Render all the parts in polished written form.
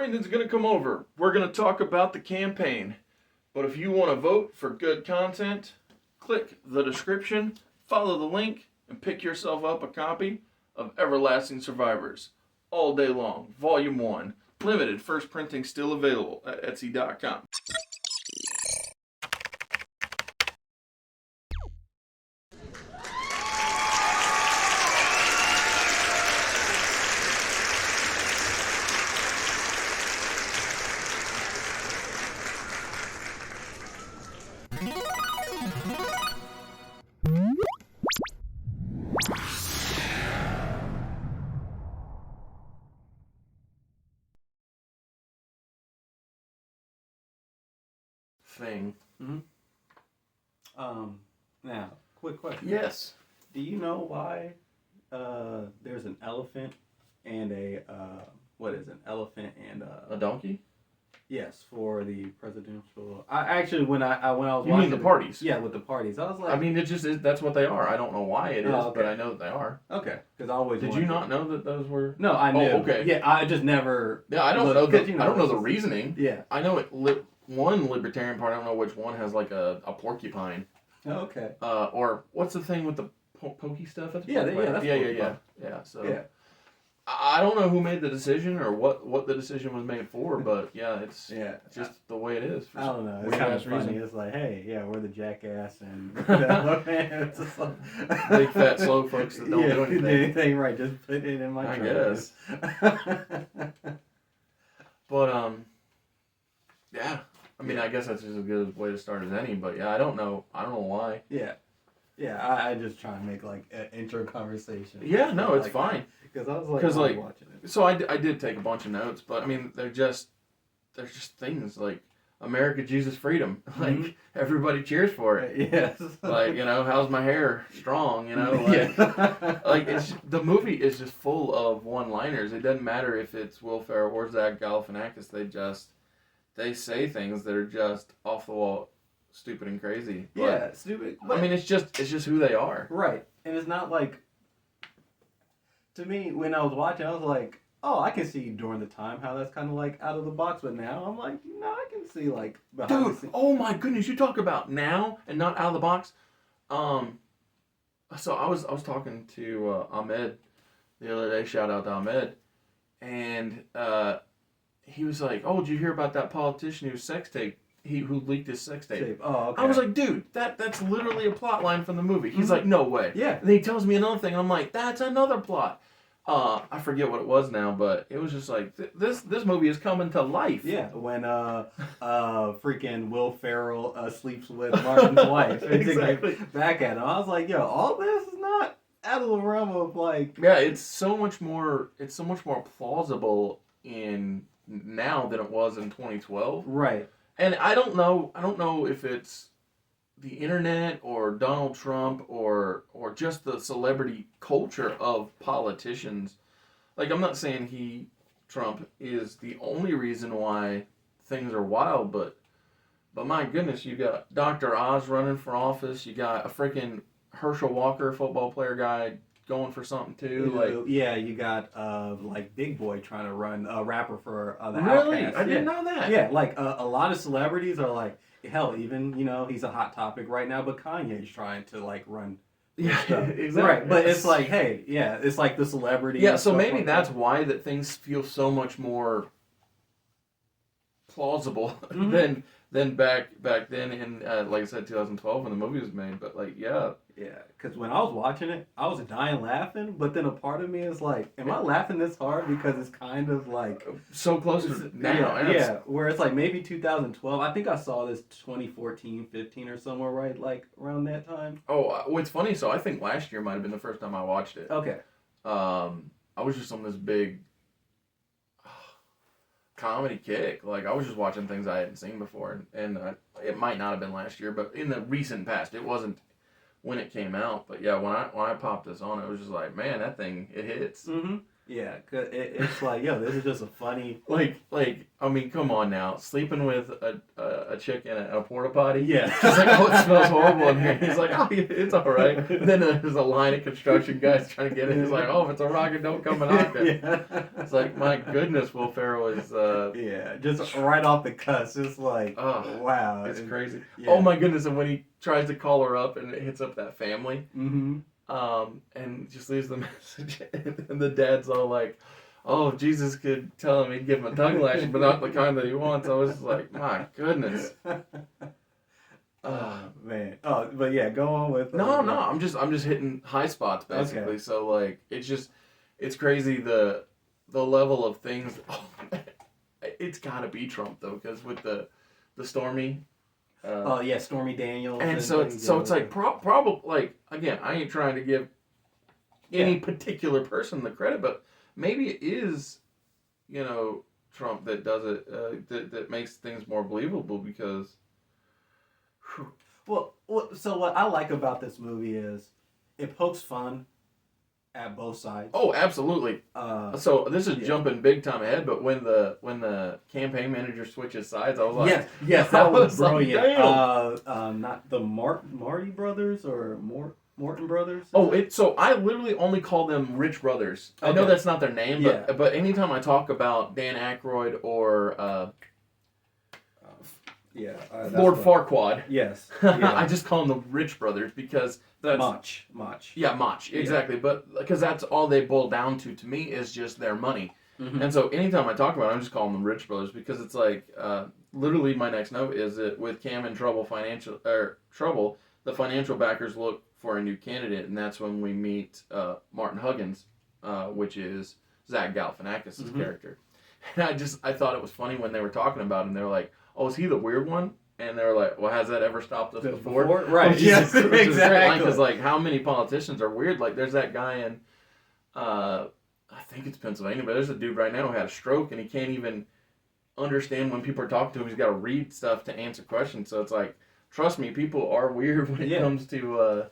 Brandon's going to come over. We're going to talk about the campaign. But if you want to vote for good content, click the description, follow the link, and pick yourself up a copy of Everlasting Survivors. All day long. Volume 1. Limited first printing still available at Etsy.com. Thing. Now, quick question. Yes. Do you know why there's an elephant and a an elephant and A donkey? yes, for the presidential. I actually when I was You watching mean the parties? Yeah, with the parties. I was like, I mean, it just is, that's what they are. I don't know why it is, Oh, okay. but I know that they are. okay, because I always Did you not know that those were? No, I knew. okay. Yeah, I just never. Yeah, I don't Look, know. The, 'cause, you know, I don't know it's the just- reasoning. Yeah. I know one libertarian party. I don't know which one has like a porcupine. Oh, okay. Or what's the thing with the pokey stuff? That's Yeah, porcupine. that's yeah. porcupine. Yeah. So Yeah. I don't know who made the decision or what the decision was made for, but yeah, it's Yeah. just the way it is. I don't know. It's weird kind ass of funny. reason. It's like, hey, yeah, we're the jackass and it's just like, Big fat slow folks that don't do anything. right? Just put it in my I trunk. But yeah. I mean, I guess that's just as good a way to start as any. But yeah, I don't know why. Yeah. I just try and make like an intro conversation. Yeah, no, it's like, fine. Because I was like, watching it. So I did take a bunch of notes, but I mean, they're just things like America, Jesus, freedom. Like everybody cheers for it. Yes. Like, how's my hair? Strong. Like, yeah. like the movie is just full of one-liners. It doesn't matter if it's Will Ferrell or Zach Galifianakis. They say things that are just off the wall, stupid and crazy. But, yeah, stupid. But, I mean, it's just who they are. Right, and it's not like. To me, when I was watching, I was like, "Oh, I can see during the time how that's kind of like out of the box." But now I'm like, "No, I can see like behind the Dude, scenes." oh my goodness! You talk about now and not out of the box. So I was talking to Ahmed the other day. Shout out to Ahmed, and he was like, "Oh, did you hear about that politician who leaked his sex tape?" Oh, okay. I was like, "Dude, that's literally a plot line from the movie." He's like, "No way." Yeah. And then he tells me another thing. And I'm like, "That's another plot." I forget what it was now, but it was just like this movie is coming to life. Yeah, when freaking Will Ferrell sleeps with Martin's wife, and Exactly. back at him. I was like, "Yo, all this is not out of the realm of like." Yeah, it's so much more plausible in now than it was in 2012. Right. And I don't know if it's the internet or Donald Trump or just the celebrity culture of politicians. Like, I'm not saying Trump is the only reason why things are wild, but my goodness, you got Dr. Oz running for office, you got a freaking Herschel Walker, football player guy, going for something too. Like, yeah, you got like Big Boy trying to run a rapper for the really? Outkast. I didn't know that. Yeah, like a lot of celebrities are like, hell, even he's a hot topic right now, but Kanye's trying to like run. Yeah, stuff. exactly. Right, but it's like, hey, yeah, it's like the celebrity. Yeah, and so stuff maybe like that's that. why that things feel so much more plausible than back then in like I said 2012 when the movie was made. But like, yeah, because when I was watching it, I was dying laughing, but then a part of me is like, am I laughing this hard because it's kind of like so close to now. yeah, where it's like maybe 2012. I think I saw this 2014, 15 or somewhere right like around that time. Oh, what's funny? So I think last year might have been the first time I watched it. Okay. I was just on this big comedy kick. Like, I was just watching things I hadn't seen before, and it might not have been last year, but in the recent past, it wasn't when it came out. But yeah, when I popped this on, it was just like, man, that thing, it hits. Mm-hmm. Yeah, 'cause it's like, yo, this is just a funny. Like I mean, come on now, sleeping with a chick in a porta potty. Yeah. She's like, oh, it smells horrible in here. He's like, oh, yeah, it's all right. And then there's a line of construction guys trying to get in. He's like, oh, if it's a rocket, don't come and knock it. Yeah. It's like, my goodness, Will Ferrell is Yeah, just right off the cuss. It's like, wow. it's crazy. Yeah. Oh my goodness! And when he tries to call her up and it hits up that family, Mm-hmm. and just leaves the message, and the dad's all like, "Oh, if Jesus could tell him, he'd give him a tongue lashing, but not the kind that he wants." I was just like, "My goodness." Man. Oh, but yeah, go on with. No, I'm just hitting high spots basically. Okay. So like, it's crazy the level of things. It's gotta be Trump though, because with the Stormy. Oh yeah, Stormy Daniels. And so it's like probably like, again, I ain't trying to give any particular person the credit, but maybe it is, Trump that does it, that makes things more believable because. Well, so what I like about this movie is it pokes fun at both sides. Oh, absolutely. So this is jumping big time ahead, but when the campaign manager switches sides, I was like, yes, that was like, brilliant. damn. Not the Marty brothers or Morton brothers. So I literally only call them Rich Brothers. I know Okay. that's not their name, but anytime I talk about Dan Aykroyd or Lord Farquaad, Yes. I just call them the Rich Brothers because that's Mach. Yeah, Mach, exactly. But because that's all they boil down to me is just their money. Mm-hmm. And so anytime I talk about it, I'm just calling them Rich Brothers because it's like literally my next note is that with Cam in trouble, the financial backers look for a new candidate, and that's when we meet Martin Huggins, which is Zach Galifianakis' character. And I thought it was funny when they were talking about him. They were like, "Oh, is he the weird one?" And they were like, "Well, has that ever stopped us before?" Right. Yes. Exactly. Because like, how many politicians are weird? Like, there's that guy in, I think it's Pennsylvania, but there's a dude right now who had a stroke and he can't even understand when people are talking to him. He's got to read stuff to answer questions. So it's like, trust me, people are weird when it comes to.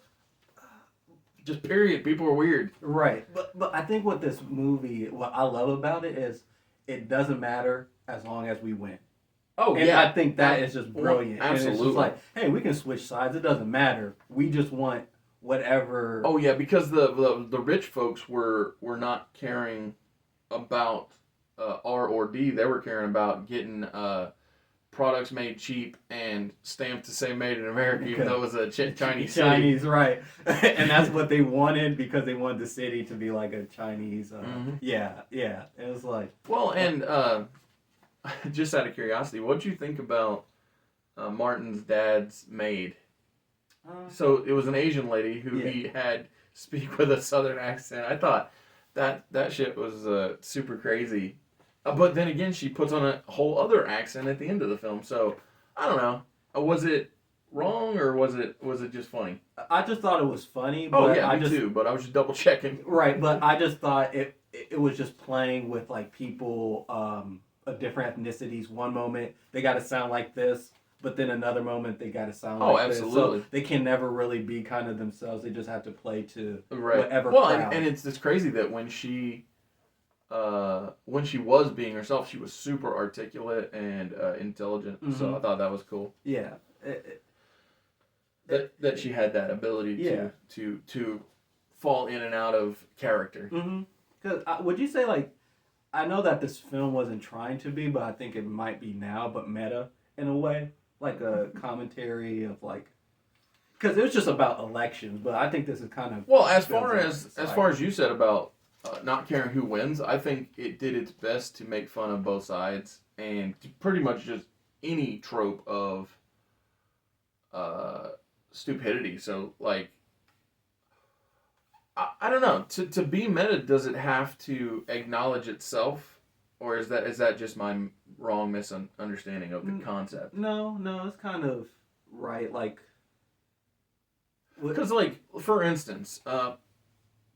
Just period. People are weird. Right. But I think what this movie, what I love about it is, it doesn't matter as long as we win. Oh, and yeah. I think that is just brilliant. Absolutely. And it's just like, hey, we can switch sides. It doesn't matter. We just want whatever. Oh, yeah, because the rich folks were not caring about R or D. They were caring about getting products made cheap and stamped to say made in America, even though it was a Chinese city. Chinese, right. And that's what they wanted because they wanted the city to be like a Chinese. Yeah. It was like. Well, and just out of curiosity, what'd you think about Martin's dad's maid? So it was an Asian lady who he had speak with a southern accent. I thought that shit was super crazy. But then again, she puts on a whole other accent at the end of the film. So I don't know. Was it wrong or was it just funny? I just thought it was funny. But me too. But I was just double checking. Right, but I just thought it was just playing with like people of different ethnicities. One moment they got to sound like this, but then another moment they got to sound like this. Absolutely. So they can never really be kind of themselves. They just have to play to whatever. Well, crowd. and it's crazy that when she was being herself, she was super articulate and intelligent. Mm-hmm. So I thought that was cool. Yeah. That she had that ability to fall in and out of character. Mm-hmm. Because would you say, like, I know that this film wasn't trying to be, but I think it might be now, but meta in a way, like a commentary of like, because it was just about elections, but I think this is kind of as far as you said about not caring who wins, I think it did its best to make fun of both sides and to pretty much just any trope of stupidity. So like, I don't know. To be meta, does it have to acknowledge itself, or is that just my wrong misunderstanding of the concept? No, it's kind of right. Like, because like for instance,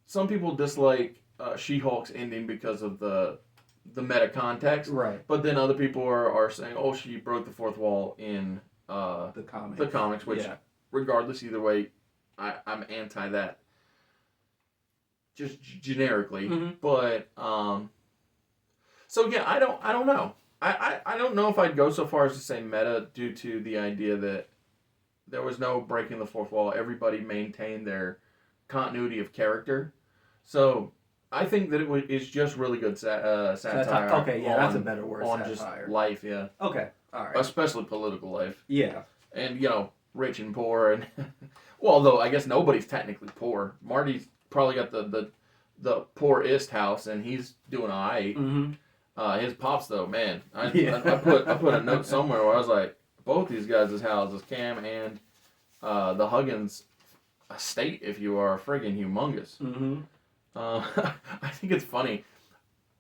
some people dislike She-Hulk's ending because of the meta context, right? But then other people are saying, oh, she broke the fourth wall in the comics, which regardless, either way, I'm anti that. just generically. Mhm. But so yeah, I don't know. I don't know if I'd go so far as to say meta due to the idea that there was no breaking the fourth wall. Everybody maintained their continuity of character. So I think that it's just really good satire. Okay, yeah, that's a on- better word. on Satire. just life, yeah, Okay, all right. especially political life, Yeah. and rich and poor, and well, although I guess nobody's technically poor. Marty's probably got the poorest house, and he's doing alright. Mm-hmm. His pops though, man, Yeah. I put a note somewhere where I was like, both these guys' houses, Cam and the Huggins estate, if you are, friggin' humongous. Mm-hmm. I think it's funny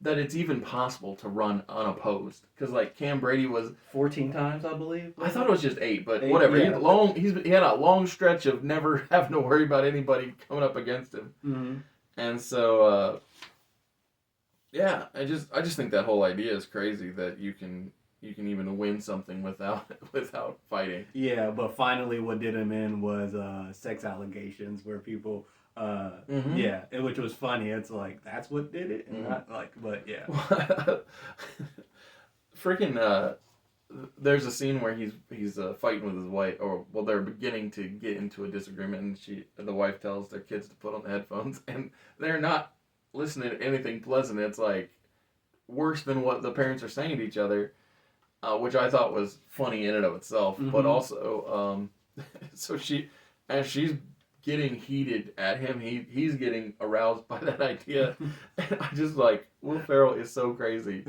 that it's even possible to run unopposed because like Cam Brady was 14 times, I believe. I thought it was just 8, but 8, whatever. yeah. He had a long stretch of never having to worry about anybody coming up against him, Mm-hmm. and so yeah, I just think that whole idea is crazy that you can even win something without fighting. Yeah, but finally, what did him in was sex allegations where people. Mhm. Yeah, which was funny. It's like that's what did it, and not like, but yeah. Freaking there's a scene where he's fighting with his wife, or well, they're beginning to get into a disagreement, and the wife tells their kids to put on the headphones, and they're not listening to anything pleasant. It's like worse than what the parents are saying to each other, which I thought was funny in and of itself. Mhm. But also, so as she's getting heated at him, he's getting aroused by that idea, and I just like Will Ferrell is so crazy.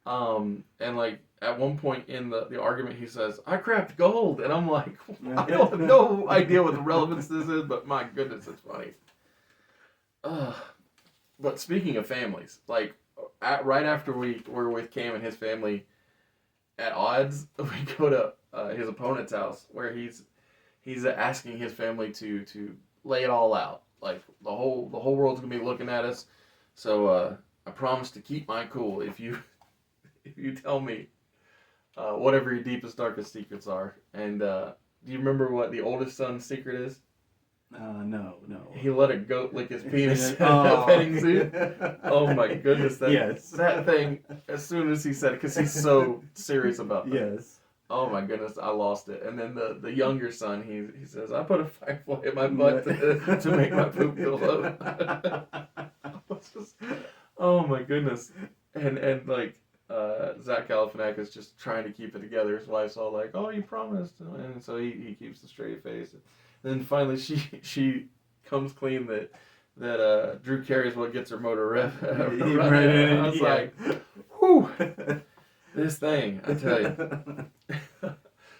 And like at one point in the argument, he says, "I cracked gold," and I'm like, I don't have no idea what the relevance this is, but my goodness, it's funny. But speaking of families, like right after we were with Cam and his family at odds, we go to his opponent's house where he's asking his family to lay it all out. Like the whole world's gonna be looking at us. So I promise to keep my cool if you tell me whatever your deepest darkest secrets are. And do you remember what the oldest son's secret is? No. He let a goat lick his penis at Oh. a petting zoo. Oh my goodness, Yes. that thing. As soon as he said it, because he's so serious about that. Yes. Oh my goodness, I lost it. And then the younger son, he says, "I put a firefly in my butt to make my poop go low." Oh my goodness. And like Zach Galifianakis just trying to keep it together. His wife's all like, "Oh, you promised," and so he keeps the straight face. And then finally she comes clean that Drew Carey's what gets her motor running. I was like, "Whew, this thing, I tell you."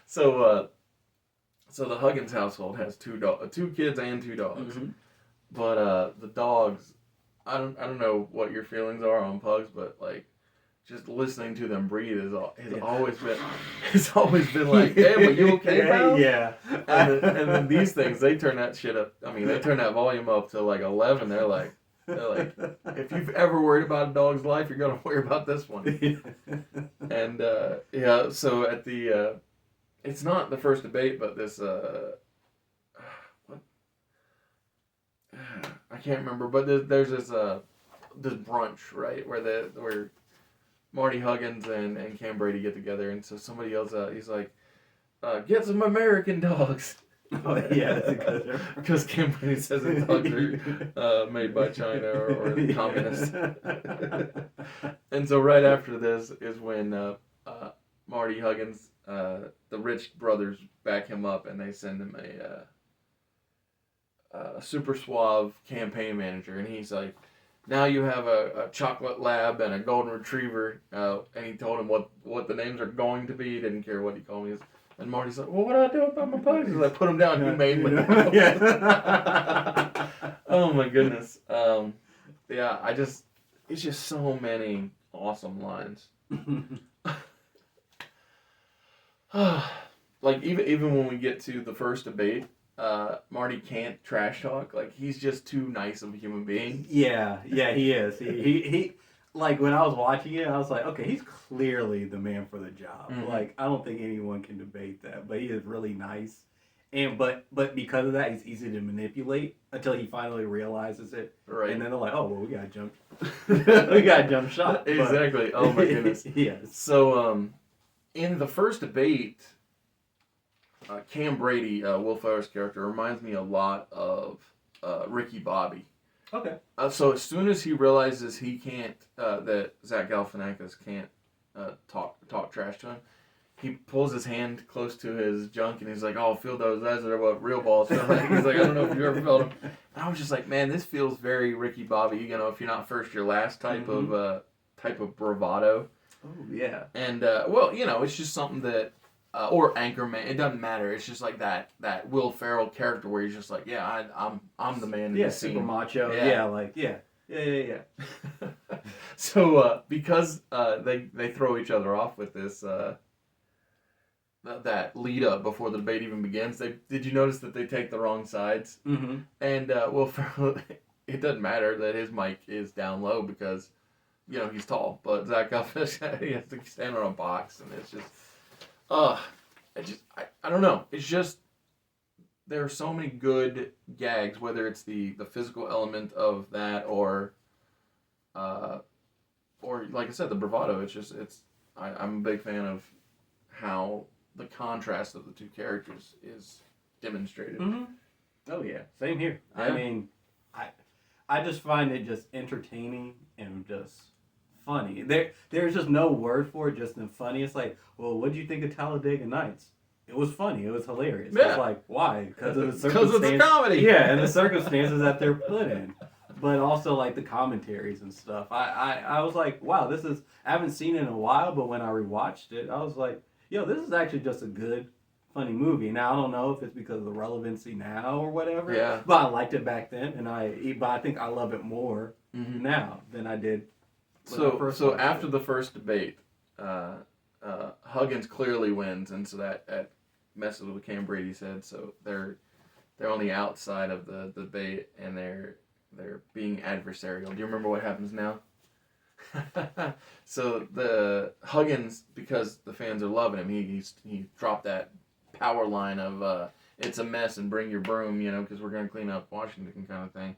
So the Huggins household has two kids and 2 dogs. Mm-hmm. But the dogs, I don't know what your feelings are on pugs, but like just listening to them breathe has always been like, "Hey, are you okay, pal?" Yeah. And then these things, they turn that shit up. I mean, they turn that volume up to like 11. They're like, if you've ever worried about a dog's life, you're gonna worry about this one. And yeah, so at the it's not the first debate, but this what I can't remember, but there's this brunch, right, where Marty Huggins and Cam Brady get together, and so somebody yells out, he's like, "Get some American dogs." Oh, yeah, that's a good one. Because Cam Brady says his dogs are made by China or Yeah. communists. And so right after this is when Marty Huggins, the Rich brothers back him up, and they send him a super suave campaign manager, and he's like, "Now you have a chocolate lab and a golden retriever," and he told him what the names are going to be. He didn't care what he called me. And Marty's like, "Well, what do I do about my pugs?" He's like, "Put them down humanely." Yeah. Oh my goodness. Yeah, it's just so many awesome lines. Like even when we get to the first debate, Marty can't trash talk. Like he's just too nice of a human being. Yeah, he is. He like when I was watching it, I was like, okay, he's clearly the man for the job. Mhm. Like I don't think anyone can debate that. But he is really nice, And but because of that, he's easy to manipulate until he finally realizes it. Right. And then they're like, oh well, we got jump, we got jump shot. But- Exactly. Oh my goodness. Yes. So, in the first debate, Cam Brady, Will Ferrell's character, reminds me a lot of Ricky Bobby. Okay. So as soon as he realizes he can't, that Zach Galifianakis can't talk trash to him, he pulls his hand close to his junk and he's like, "Oh, feel those. Those are what real balls feel like." He's like, "I don't know if you ever felt them." And I was just like, "Man, this feels very Ricky Bobby. You know, if you're not first, you're last type of bravado." Oh yeah. And well, you know, it's just something that, or Anchorman. It doesn't matter. It's just like that Will Ferrell character where he's just like, "Yeah, I'm the man in Yeah, this super scene." macho. Yeah. Yeah, like yeah. So because they throw each other off with this that lead up before the debate even begins, did you notice that they take the wrong sides? Mm-hmm. And Will Ferrell, it doesn't matter that his mic is down low because you know he's tall, but Zach Galifianakis he has to stand on a box, and it's just I don't know. It's just there are so many good gags, whether it's the physical element of that or like I said, the bravado. I'm a big fan of how the contrast of the two characters is demonstrated. Mm-hmm. Oh yeah, same here. Yeah. I mean, I just find it just entertaining and just funny. There's just no word for it, just funny. It's like, well, what do you think of Talladega Nights? It was funny. It was hilarious. Yeah. It's like, why? Because of the Because circumstances. it's a comedy. Yeah, and the circumstances that they're put in. But also like the commentaries and stuff. I was like, wow, I haven't seen it in a while, but when I rewatched it, I was like, yo, this is actually just a good, funny movie. Now I don't know if it's because of the relevancy now or whatever. Yeah. But I liked it back then, but I think I love it more Mm-hmm. now than I did. when I first So watched after it. the first debate, Huggins clearly wins, and so that messes with what Cam Brady said. So they're on the outside of the debate, and they're being adversarial. Do you remember what happens now? So the Huggins, because the fans are loving him, he dropped that power line of it's a mess and bring your broom, you know, because we're gonna clean up Washington kind of thing.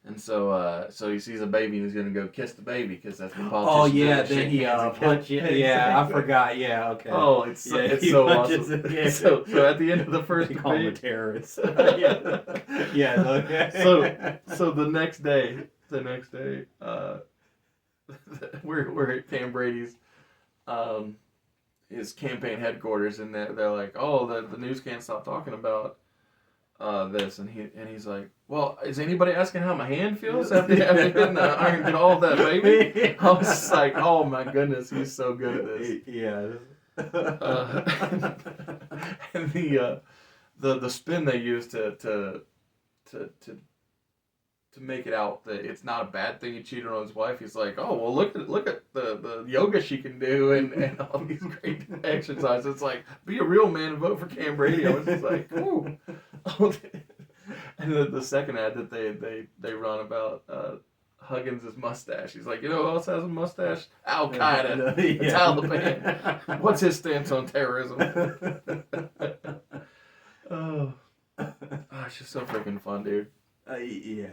And so he sees a baby and he's gonna go kiss the baby because that's what politicians Oh do. yeah, They then shake he hands and kiss. punch it. Yeah, I forgot. Yeah, okay. Oh, it's Yeah, he so punches awesome. it, yeah. So at the end of the first They call him a debate, terrorist. Yeah. Yeah. Okay. so the next day, we're at Cam Brady's his campaign headquarters, and they're like, oh, the news can't stop talking about this, and he's like, well, is anybody asking how my hand feels after hitting the iron and all of that, baby? I was just like, oh my goodness, he's so good at this. Yeah. And the spin they use to make it out that it's not a bad thing he cheated on his wife. He's like, oh well, look at the yoga she can do and all these great exercises. It's like, be a real man and vote for Cam Brady. I was just like, ooh. And the second ad that they run about Huggins' mustache. He's like, you know who else has a mustache? Al Qaeda, the Taliban. What's his stance on terrorism? Oh, it's just so freaking fun, dude. Yeah.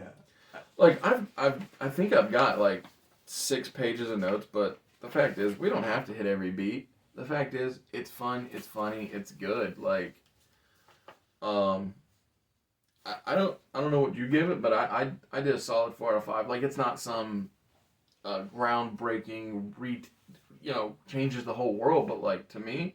Like I think I've got like 6 pages of notes, but the fact is we don't have to hit every beat. The fact is it's fun, it's funny, it's good. Like, I don't know what you give it, but I did a solid 4 out of 5. Like, it's not some groundbreaking changes the whole world, but like to me,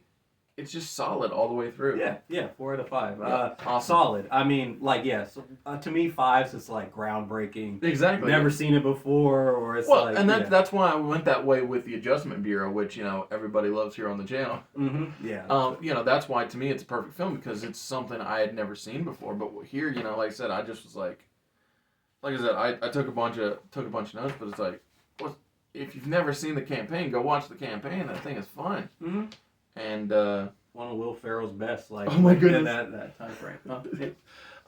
it's just solid all the way through. Yeah, 4 out of 5. Yeah, awesome. Solid. I mean, like, yes. To me, 5's is like groundbreaking. Exactly. Never seen it before, or it's well, like. and that's why I went that way with the Adjustment Bureau, which everybody loves here on the channel. Mm-hmm. Yeah. That's why to me it's a perfect film because it's something I had never seen before. But here, like I said, I just was like I said, I took a bunch of notes, but it's like, if you've never seen the campaign, go watch the campaign. That thing is fun. Mm-hmm. And one of Will Ferrell's best, like, oh my goodness, that time frame.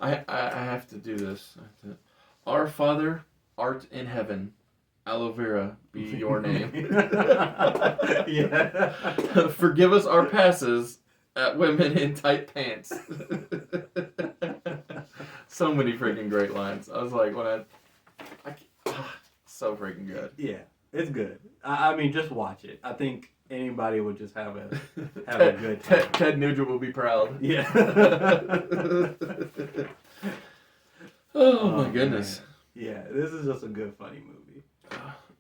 I have to do this. Our Father, art in heaven, aloe vera be your name. Yeah. Forgive us our passes, at women in tight pants. So many freaking great lines. I was like, so freaking good. Yeah, it's good. I mean, just watch it. I think anybody would just have a good time. Ted Nugent will be proud. Yeah. Oh my goodness. Man. Yeah, this is just a good, funny movie.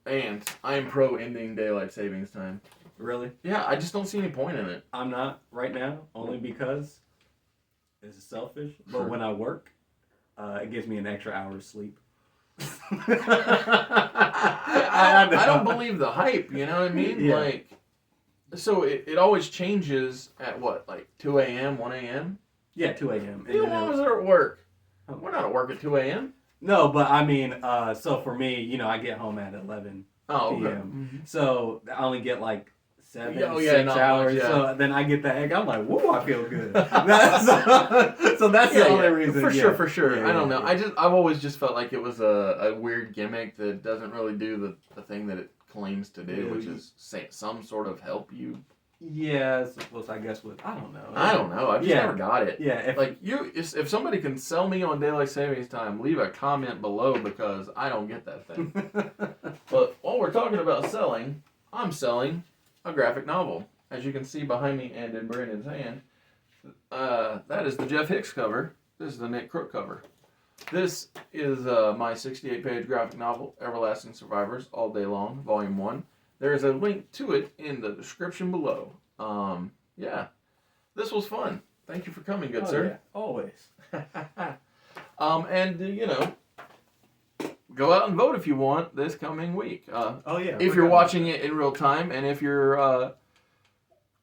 And I am pro ending daylight savings time. Really? Yeah, I just don't see any point in it. I'm not right now, only because it's selfish. But Sure. when I work, it gives me an extra hour of sleep. I don't believe the hype, you know what I mean? Yeah. Like, so it always changes at what, like 2 a.m., 1 a.m.? Yeah, 2 a.m. And You then long as they're at work. Oh. We're not at work at 2 a.m. No, but I mean, so for me, you know, I get home at 11 Oh, okay. p.m. So I only get like 6 not hours. much, yeah. So then I get the egg. I'm like, whoa, I feel good. so that's the only reason. For sure. Yeah, I don't yeah, know. yeah. I've always just felt like it was a weird gimmick that doesn't really do the thing that it claims to do, Yeah. which is say some sort of help you. Yeah, it's supposed, I guess, with, I don't know. I don't know. I just Yeah. never got it. Yeah, If somebody can sell me on daylight savings time, leave a comment below because I don't get that thing. But while we're talking about selling, I'm selling a graphic novel. As you can see behind me and in Brandon's hand, that is the Jeff Hicks cover. This is the Nick Crook cover. This is my 68-page graphic novel, Everlasting Survivors, All Day Long, Volume 1. There is a link to it in the description below. Yeah, this was fun. Thank you for coming, good sir. Yeah, always. And go out and vote if you want this coming week. Oh, yeah. If you're watching it in real time, and if you're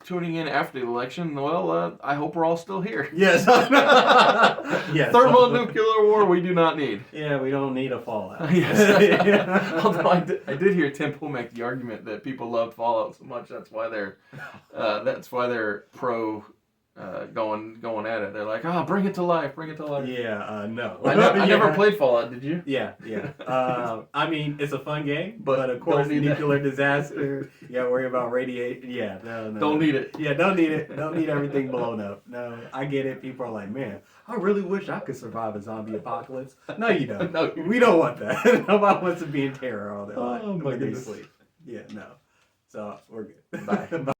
tuning in after the election, well, I hope we're all still here. Yes. Yes. Thermonuclear war we do not need. Yeah, we don't need a fallout. Yes. Although I did hear Tim Pool make the argument that people loved Fallout so much that's why they're pro going at it. They're like, bring it to life. Yeah, no. I never played Fallout. Did you? Yeah. I mean, it's a fun game, But but of course, don't need nuclear disaster. Yeah, worry about radiation. Yeah, no. Don't need it. Yeah, don't need it. Don't need everything blown up. No, I get it. People are like, man, I really wish I could survive a zombie apocalypse. No, you don't. No, We don't want that. Nobody wants to be in terror all their life. Oh, my when they goodness. sleep. Yeah, no. So we're good. Bye. Bye.